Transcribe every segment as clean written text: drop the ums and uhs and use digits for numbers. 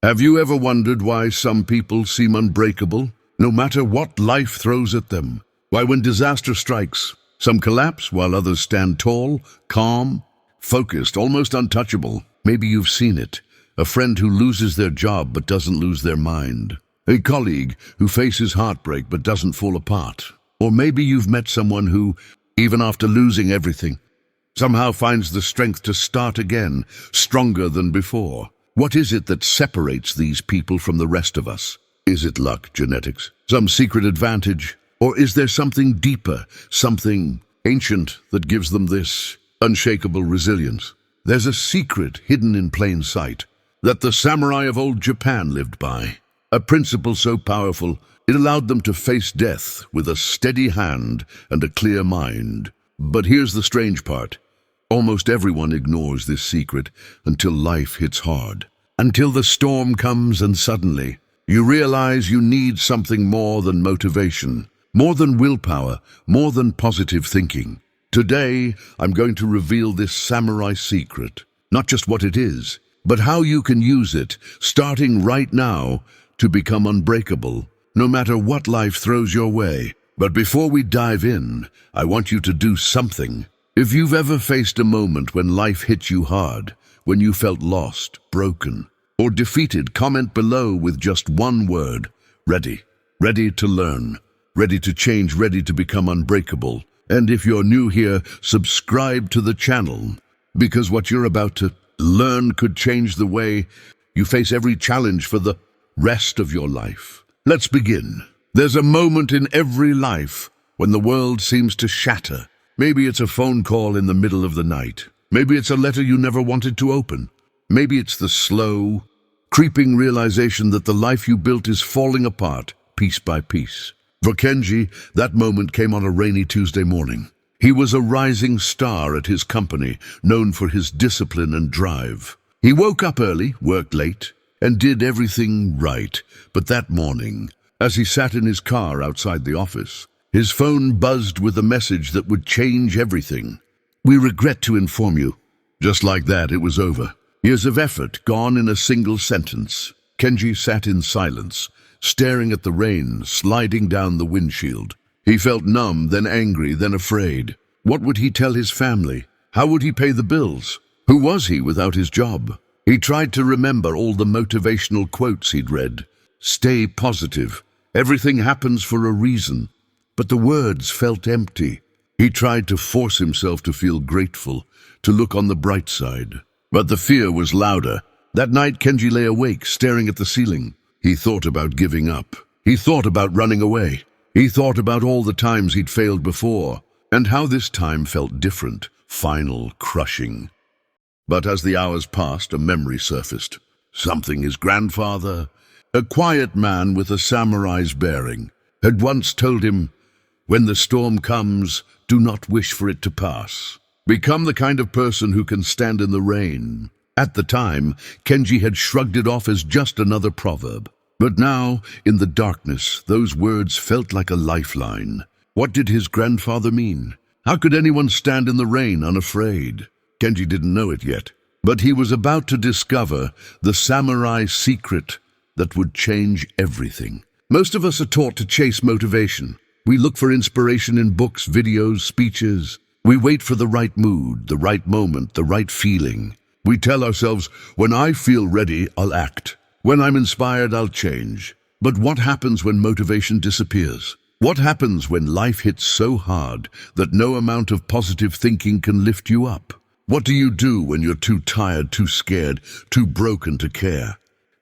Have you ever wondered why some people seem unbreakable, no matter what life throws at them? Why when disaster strikes, some collapse while others stand tall, calm, focused, almost untouchable? Maybe you've seen it. A friend who loses their job but doesn't lose their mind. A colleague who faces heartbreak but doesn't fall apart. Or maybe you've met someone who, even after losing everything, somehow finds the strength to start again, stronger than before. What is it that separates these people from the rest of us? Is it luck, genetics, some secret advantage? Or is there something deeper, something ancient that gives them this unshakable resilience? There's a secret hidden in plain sight that the samurai of old Japan lived by. A principle so powerful, it allowed them to face death with a steady hand and a clear mind. But here's the strange part. Almost everyone ignores this secret until life hits hard. Until the storm comes and suddenly, you realize you need something more than motivation, more than willpower, more than positive thinking. Today, I'm going to reveal this samurai secret. Not just what it is, but how you can use it, starting right now, to become unbreakable, no matter what life throws your way. But before we dive in, I want you to do something. If you've ever faced a moment when life hit you hard, when you felt lost, broken, or defeated, comment below with just one word: ready. Ready to learn, ready to change, ready to become unbreakable. And if you're new here, subscribe to the channel, because what you're about to learn could change the way you face every challenge for the rest of your life. Let's begin. There's a moment in every life when the world seems to shatter. Maybe it's a phone call in the middle of the night. Maybe it's a letter you never wanted to open. Maybe it's the slow, creeping realization that the life you built is falling apart, piece by piece. For Kenji, that moment came on a rainy Tuesday morning. He was a rising star at his company, known for his discipline and drive. He woke up early, worked late, and did everything right. But that morning, as he sat in his car outside the office, his phone buzzed with a message that would change everything. "We regret to inform you." Just like that, it was over. Years of effort gone in a single sentence. Kenji sat in silence, staring at the rain sliding down the windshield. He felt numb, then angry, then afraid. What would he tell his family? How would he pay the bills? Who was he without his job? He tried to remember all the motivational quotes he'd read. Stay positive. Everything happens for a reason. But the words felt empty. He tried to force himself to feel grateful, to look on the bright side. But the fear was louder. That night, Kenji lay awake, staring at the ceiling. He thought about giving up. He thought about running away. He thought about all the times he'd failed before, and how this time felt different, final, crushing. But as the hours passed, a memory surfaced. Something his grandfather, a quiet man with a samurai's bearing, had once told him, "When the storm comes, do not wish for it to pass. Become the kind of person who can stand in the rain." At the time, Kenji had shrugged it off as just another proverb. But now, in the darkness, those words felt like a lifeline. What did his grandfather mean? How could anyone stand in the rain unafraid? Kenji didn't know it yet, but he was about to discover the samurai secret that would change everything. Most of us are taught to chase motivation. We look for inspiration in books, videos, speeches. We wait for the right mood, the right moment, the right feeling. We tell ourselves, when I feel ready, I'll act. When I'm inspired, I'll change. But what happens when motivation disappears? What happens when life hits so hard that no amount of positive thinking can lift you up? What do you do when you're too tired, too scared, too broken to care?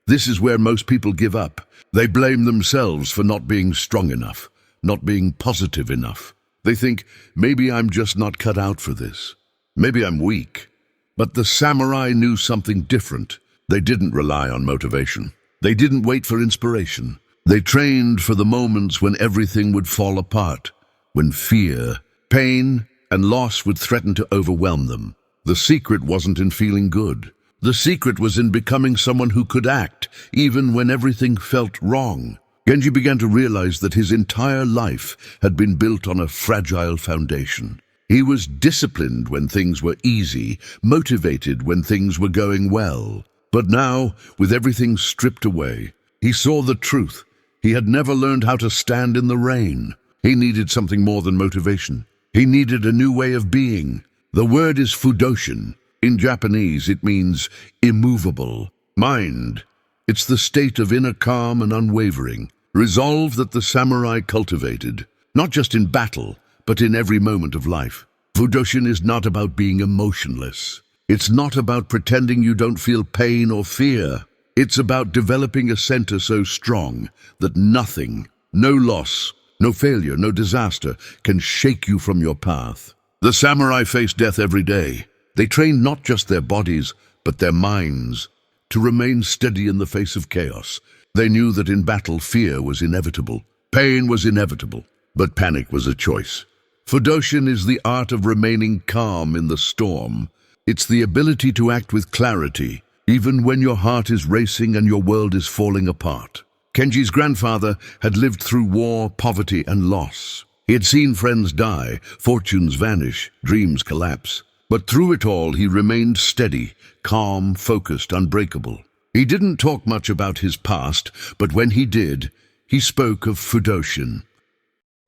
This is where most people give up. They blame themselves for not being strong enough, not being positive enough. They think, maybe I'm just not cut out for this. Maybe I'm weak. But the samurai knew something different. They didn't rely on motivation. They didn't wait for inspiration. They trained for the moments when everything would fall apart, when fear, pain, and loss would threaten to overwhelm them. The secret wasn't in feeling good. The secret was in becoming someone who could act, even when everything felt wrong. Kenji began to realize that his entire life had been built on a fragile foundation. He was disciplined when things were easy, motivated when things were going well. But now, with everything stripped away, he saw the truth. He had never learned how to stand in the rain. He needed something more than motivation. He needed a new way of being. The word is fudoshin. In Japanese, it means immovable. Mind. It's the state of inner calm and unwavering. Resolve that the samurai cultivated, not just in battle, but in every moment of life. Fudoshin is not about being emotionless. It's not about pretending you don't feel pain or fear. It's about developing a center so strong that nothing, no loss, no failure, no disaster can shake you from your path. The samurai faced death every day. They trained not just their bodies, but their minds to remain steady in the face of chaos. They knew that in battle, fear was inevitable. Pain was inevitable, but panic was a choice. Fudoshin is the art of remaining calm in the storm. It's the ability to act with clarity, even when your heart is racing and your world is falling apart. Kenji's grandfather had lived through war, poverty, and loss. He had seen friends die, fortunes vanish, dreams collapse. But through it all, he remained steady, calm, focused, unbreakable. He didn't talk much about his past, but when he did, he spoke of Fudoshin.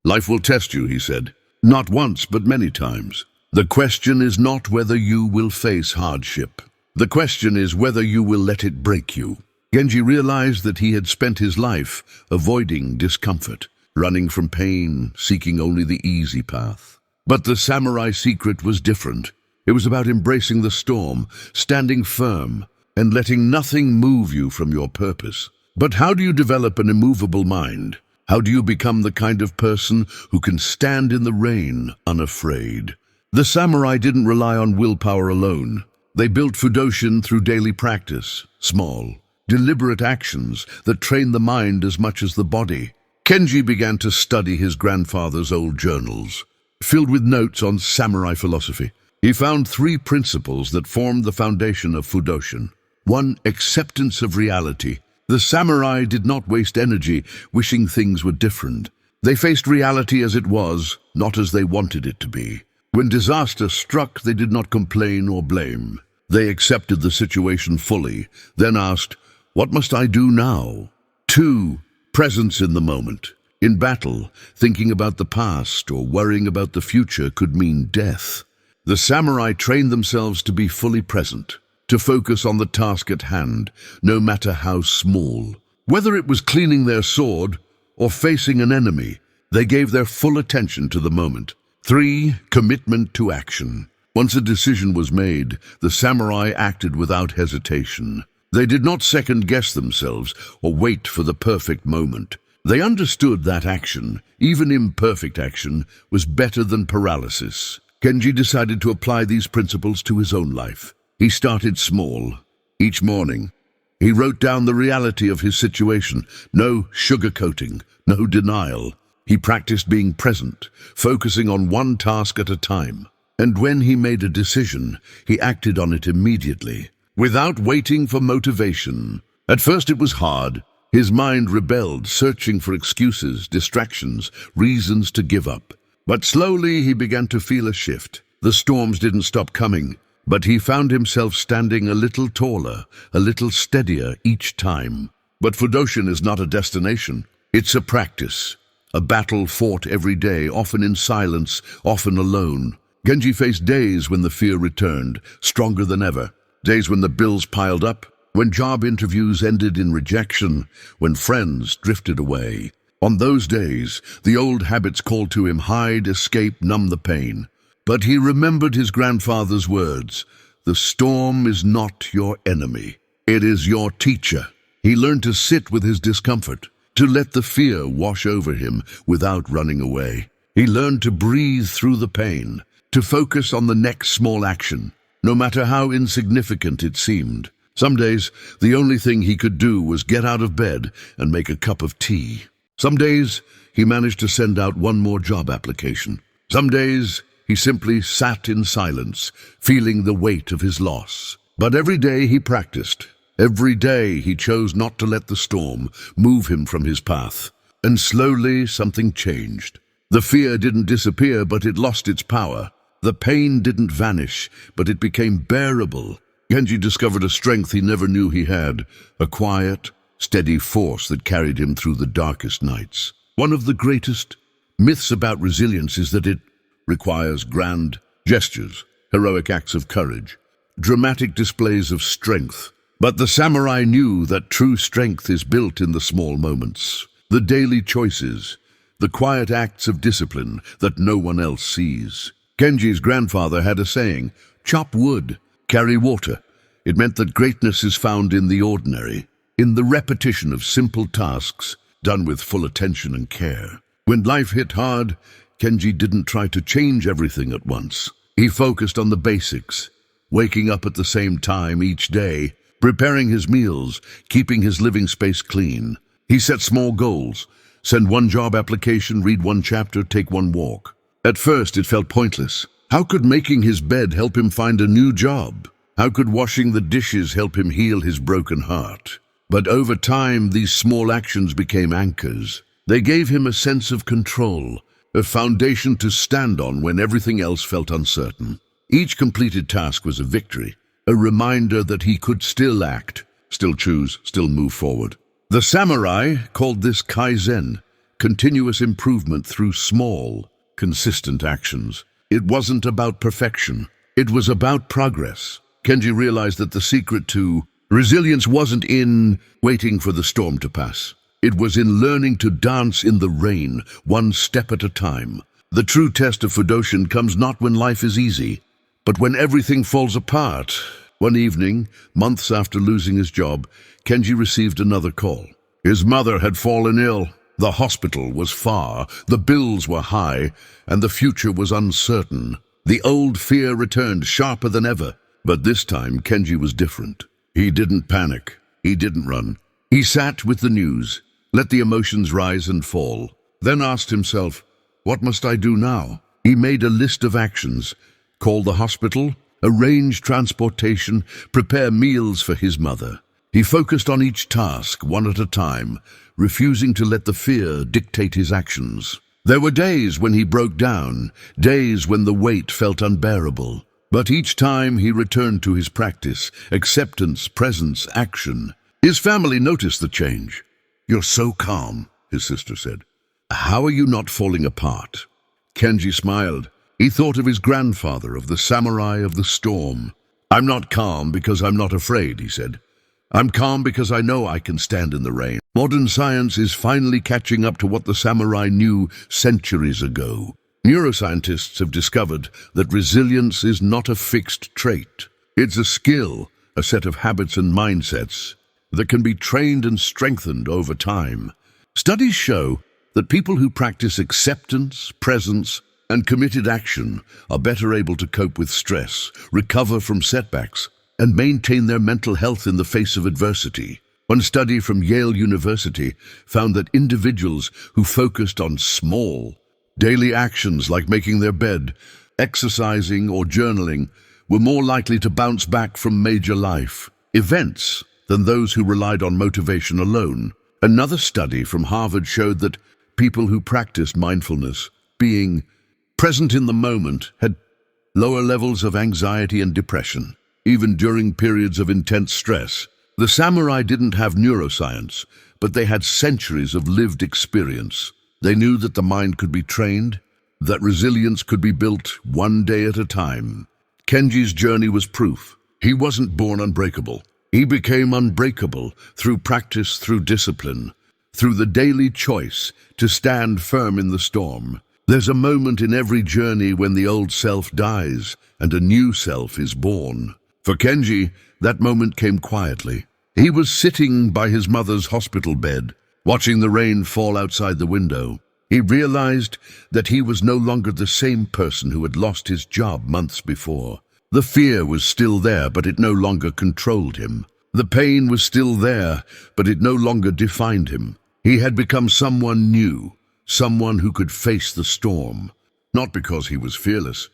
Life will test you, he said. Not once, but many times. The question is not whether you will face hardship. The question is whether you will let it break you. Genji realized that he had spent his life avoiding discomfort, running from pain, seeking only the easy path. But the samurai secret was different. It was about embracing the storm, standing firm, and letting nothing move you from your purpose. But how do you develop an immovable mind? How do you become the kind of person who can stand in the rain unafraid? The samurai didn't rely on willpower alone. They built Fudoshin through daily practice, small, deliberate actions that train the mind as much as the body. Kenji began to study his grandfather's old journals, filled with notes on samurai philosophy. He found 3 principles that formed the foundation of Fudoshin. 1. Acceptance of reality. The samurai did not waste energy wishing things were different. They faced reality as it was, not as they wanted it to be. When disaster struck, they did not complain or blame. They accepted the situation fully, then asked, "What must I do now?" 2. Presence in the moment. In battle, thinking about the past or worrying about the future could mean death. The samurai trained themselves to be fully present, to focus on the task at hand, no matter how small. Whether it was cleaning their sword or facing an enemy, they gave their full attention to the moment. 3. Commitment to action. Once a decision was made, the samurai acted without hesitation. They did not second-guess themselves or wait for the perfect moment. They understood that action, even imperfect action, was better than paralysis. Kenji decided to apply these principles to his own life. He started small. Each morning, he wrote down the reality of his situation. No sugarcoating, no denial. He practiced being present, focusing on one task at a time. And when he made a decision, he acted on it immediately, without waiting for motivation. At first it was hard. His mind rebelled, searching for excuses, distractions, reasons to give up. But slowly he began to feel a shift. The storms didn't stop coming, but he found himself standing a little taller, a little steadier each time. But Fudoshin is not a destination. It's a practice, a battle fought every day, often in silence, often alone. Genji faced days when the fear returned, stronger than ever. Days when the bills piled up, when job interviews ended in rejection, when friends drifted away. On those days, the old habits called to him: hide, escape, numb the pain. But he remembered his grandfather's words: "The storm is not your enemy. It is your teacher." He learned to sit with his discomfort, to let the fear wash over him without running away. He learned to breathe through the pain, to focus on the next small action, no matter how insignificant it seemed. Some days, the only thing he could do was get out of bed and make a cup of tea. Some days, he managed to send out one more job application. Some days, he simply sat in silence, feeling the weight of his loss. But every day he practiced. Every day he chose not to let the storm move him from his path. And slowly something changed. The fear didn't disappear, but it lost its power. The pain didn't vanish, but it became bearable. Genji discovered a strength he never knew he had, a quiet, steady force that carried him through the darkest nights. One of the greatest myths about resilience is that it requires grand gestures, heroic acts of courage, dramatic displays of strength. But the samurai knew that true strength is built in the small moments, the daily choices, the quiet acts of discipline that no one else sees. Genji's grandfather had a saying, "Chop wood, carry water." It meant that greatness is found in the ordinary, in the repetition of simple tasks done with full attention and care. When life hit hard, Genji didn't try to change everything at once. He focused on the basics, waking up at the same time each day, preparing his meals, keeping his living space clean. He set small goals: send one job application, read one chapter, take one walk. At first it felt pointless. How could making his bed help him find a new job? How could washing the dishes help him heal his broken heart? But over time, these small actions became anchors. They gave him a sense of control, a foundation to stand on when everything else felt uncertain. Each completed task was a victory, a reminder that he could still act, still choose, still move forward. The samurai called this kaizen, continuous improvement through small, consistent actions. It wasn't about perfection. It was about progress. Genji realized that the secret to resilience wasn't in waiting for the storm to pass. It was in learning to dance in the rain, one step at a time. The true test of Fudoshin comes not when life is easy, but when everything falls apart. One evening, months after losing his job, Genji received another call. His mother had fallen ill. The hospital was far, the bills were high, and the future was uncertain. The old fear returned, sharper than ever. But this time, Genji was different. He didn't panic. He didn't run. He sat with the news, let the emotions rise and fall, then asked himself, "What must I do now?" He made a list of actions: call the hospital, arrange transportation, prepare meals for his mother. He focused on each task, one at a time, refusing to let the fear dictate his actions. There were days when he broke down, days when the weight felt unbearable. But each time he returned to his practice, acceptance, presence, action. His family noticed the change. "You're so calm," his sister said. "How are you not falling apart?" Genji smiled. He thought of his grandfather, of the samurai of the storm. "I'm not calm because I'm not afraid," he said. "I'm calm because I know I can stand in the rain." Modern science is finally catching up to what the samurai knew centuries ago. Neuroscientists have discovered that resilience is not a fixed trait. It's a skill, a set of habits and mindsets that can be trained and strengthened over time. Studies show that people who practice acceptance, presence, and committed action are better able to cope with stress, recover from setbacks, and maintain their mental health in the face of adversity. One study from Yale University found that individuals who focused on small, daily actions like making their bed, exercising, or journaling were more likely to bounce back from major life events than those who relied on motivation alone. Another study from Harvard showed that people who practiced mindfulness, being present in the moment, had lower levels of anxiety and depression, even during periods of intense stress. The samurai didn't have neuroscience, but they had centuries of lived experience. They knew that the mind could be trained, that resilience could be built one day at a time. Genji's journey was proof. He wasn't born unbreakable. He became unbreakable through practice, through discipline, through the daily choice to stand firm in the storm. There's a moment in every journey when the old self dies and a new self is born. For Genji, that moment came quietly. He was sitting by his mother's hospital bed, watching the rain fall outside the window. He realized that he was no longer the same person who had lost his job months before. The fear was still there, but it no longer controlled him. The pain was still there, but it no longer defined him. He had become someone new, someone who could face the storm, not because he was fearless,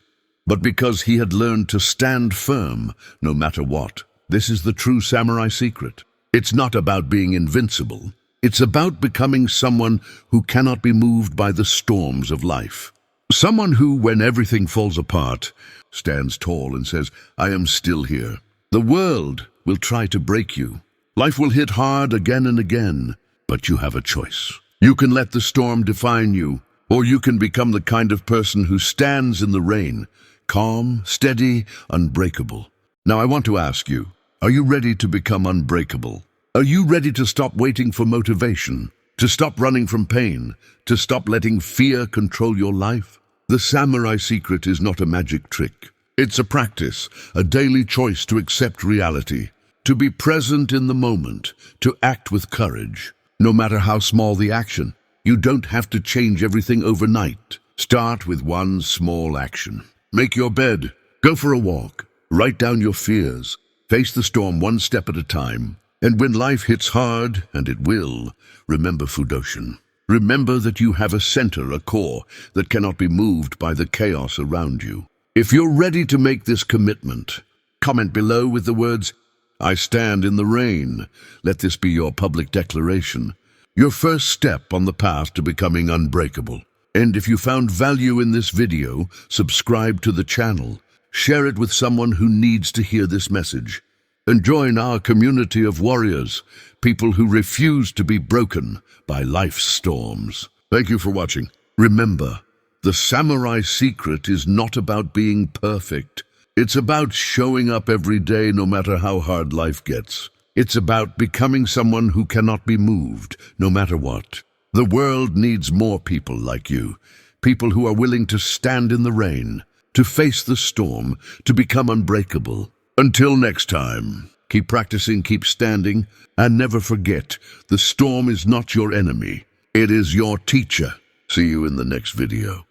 but because he had learned to stand firm no matter what. This is the true samurai secret. It's not about being invincible. It's about becoming someone who cannot be moved by the storms of life. Someone who, when everything falls apart, stands tall and says, "I am still here. The world will try to break you. Life will hit hard again and again, but you have a choice. You can let the storm define you, or you can become the kind of person who stands in the rain, calm, steady, unbreakable. Now I want to ask you, are you ready to become unbreakable? Are you ready to stop waiting for motivation, to stop running from pain, to stop letting fear control your life? The Samurai Secret is not a magic trick. It's a practice, a daily choice to accept reality, to be present in the moment, to act with courage. No matter how small the action, you don't have to change everything overnight. Start with one small action. Make your bed, go for a walk, write down your fears, face the storm one step at a time. And when life hits hard, and it will, remember Fudoshin. Remember that you have a center, a core, that cannot be moved by the chaos around you. If you're ready to make this commitment, comment below with the words, "I stand in the rain." Let this be your public declaration, your first step on the path to becoming unbreakable. And if you found value in this video, subscribe to the channel, share it with someone who needs to hear this message, and join our community of warriors, people who refuse to be broken by life's storms. Thank you for watching. Remember, the Samurai Secret is not about being perfect. It's about showing up every day no matter how hard life gets. It's about becoming someone who cannot be moved, no matter what. The world needs more people like you, people who are willing to stand in the rain, to face the storm, to become unbreakable. Until next time, keep practicing, keep standing, and never forget, the storm is not your enemy. It is your teacher. See you in the next video.